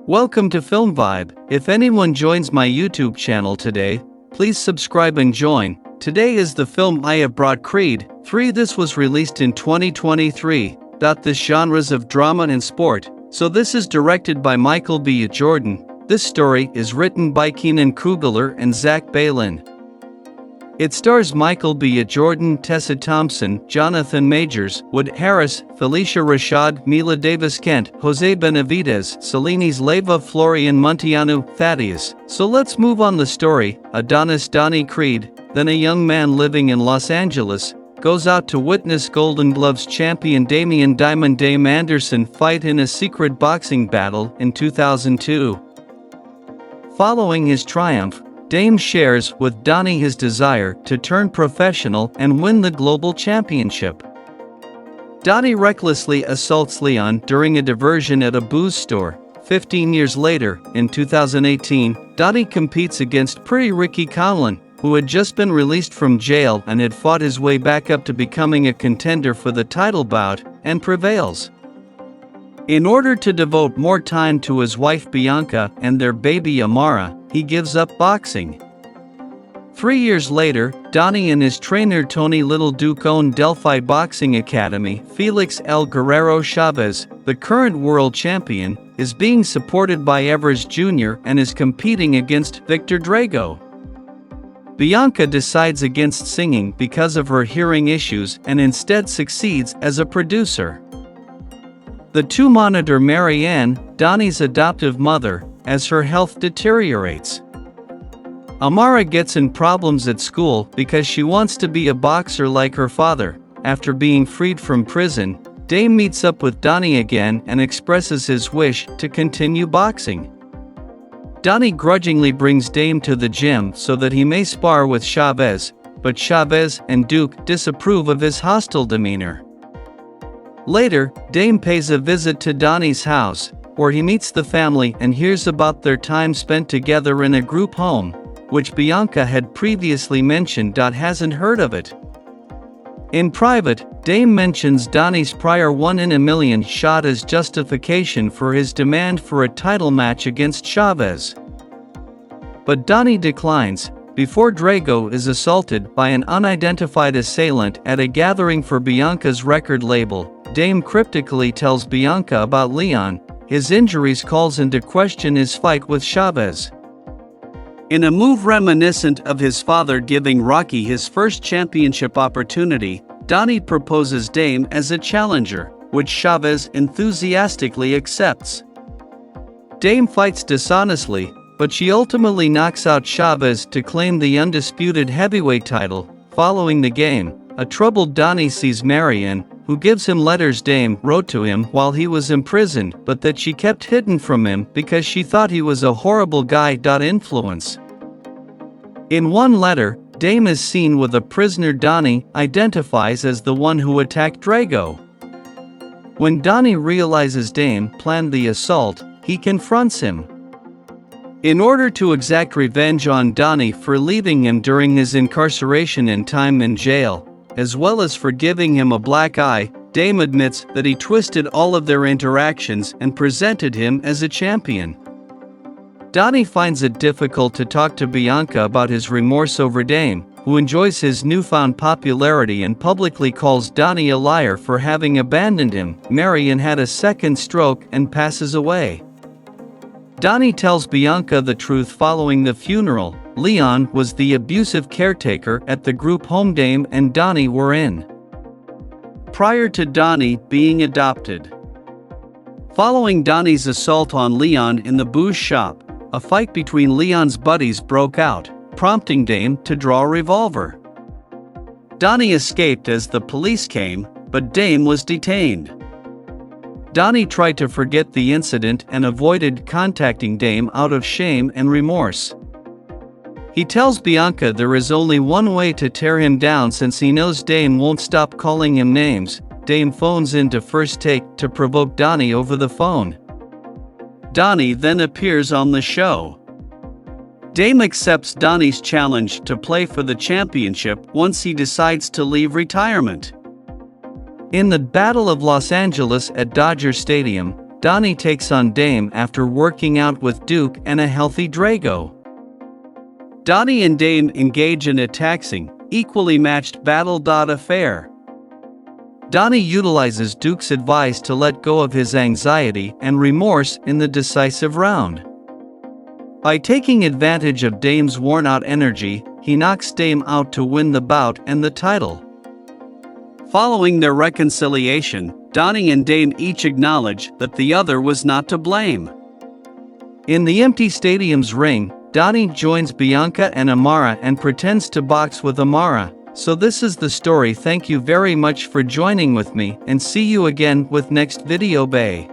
Welcome to Film Vibe. If anyone joins my YouTube channel today, please subscribe and join. Today is the film I have brought, Creed 3. This was released in 2023. This genres of drama and sport. So this is directed by Michael B. Jordan. This story is written by Keenan Kugler and Zach Baylin. It stars Michael B. Jordan, Tessa Thompson, Jonathan Majors, Wood Harris, Felicia Rashad, Mila Davis-Kent, Jose Benavides, Salinas Leyva, Florian Munteanu, Thaddeus. So let's move on. The story. Adonis Donnie Creed, then a young man living in Los Angeles, goes out to witness Golden Gloves champion Damian Diamond Dame Anderson fight in a secret boxing battle in 2002. Following his triumph, Dame shares with Donnie his desire to turn professional and win the global championship. Donnie recklessly assaults Leon during a diversion at a booze store. 15 years later, in 2018, Donnie competes against Pretty Ricky Conlan, who had just been released from jail and had fought his way back up to becoming a contender for the title bout, and prevails. In order to devote more time to his wife Bianca and their baby Amara, he gives up boxing. 3 years later, Donnie and his trainer Tony Little Duke own Delphi Boxing Academy. Felix El Guerrero Chavez, the current world champion, is being supported by Evers Jr. and is competing against Victor Drago. Bianca decides against singing because of her hearing issues and instead succeeds as a producer. The two monitor Marianne, Donnie's adoptive mother, as her health deteriorates. Amara gets in problems at school because she wants to be a boxer like her father. After being freed from prison, Dame meets up with Donnie again and expresses his wish to continue boxing. Donnie grudgingly brings Dame to the gym so that he may spar with Chavez, but Chavez and Duke disapprove of his hostile demeanor. Later, Dame pays a visit to Donnie's house, where he meets the family and hears about their time spent together in a group home, which Bianca had previously mentioned. Hasn't heard of it. In private, Dame mentions Donnie's prior 1 in a million shot as justification for his demand for a title match against Chavez. But Donnie declines, before Drago is assaulted by an unidentified assailant at a gathering for Bianca's record label. Dame cryptically tells Bianca about Leon. His injuries calls into question his fight with Chavez. In a move reminiscent of his father giving Rocky his first championship opportunity, Donnie proposes Dame as a challenger, which Chavez enthusiastically accepts. Dame fights dishonestly, but she ultimately knocks out Chavez to claim the undisputed heavyweight title. Following the game, a troubled Donnie sees Marianne, who gives him letters Dame wrote to him while he was imprisoned but that she kept hidden from him because she thought he was a horrible guy. Influence. In one letter, Dame is seen with a prisoner Donnie identifies as the one who attacked Drago. When Donnie realizes Dame planned the assault, he confronts him. In order to exact revenge on Donnie for leaving him during his incarceration and time in jail, as well as for giving him a black eye, Dame admits that he twisted all of their interactions and presented him as a champion. Donnie finds it difficult to talk to Bianca about his remorse over Dame, who enjoys his newfound popularity and publicly calls Donnie a liar for having abandoned him. Marianne had a second stroke and passes away. Donnie tells Bianca the truth following the funeral. Leon was the abusive caretaker at the group home Dame and Donnie were in, prior to Donnie being adopted. Following Donnie's assault on Leon in the booze shop, a fight between Leon's buddies broke out, prompting Dame to draw a revolver. Donnie escaped as the police came, but Dame was detained. Donnie tried to forget the incident and avoided contacting Dame out of shame and remorse. He tells Bianca there is only one way to tear him down since he knows Dame won't stop calling him names. Dame phones into First Take to provoke Donnie over the phone. Donnie then appears on the show. Dame accepts Donnie's challenge to play for the championship once he decides to leave retirement. In the Battle of Los Angeles at Dodger Stadium, Donnie takes on Dame after working out with Duke and a healthy Drago. Donnie and Dame engage in a taxing, equally matched battle. Affair. Donnie utilizes Duke's advice to let go of his anxiety and remorse in the decisive round. By taking advantage of Dame's worn-out energy, he knocks Dame out to win the bout and the title. Following their reconciliation, Donnie and Dame each acknowledge that the other was not to blame. In the empty stadium's ring, Donnie joins Bianca and Amara and pretends to box with Amara. So this is the story. Thank you very much for joining with me, and see you again with next video. Bye.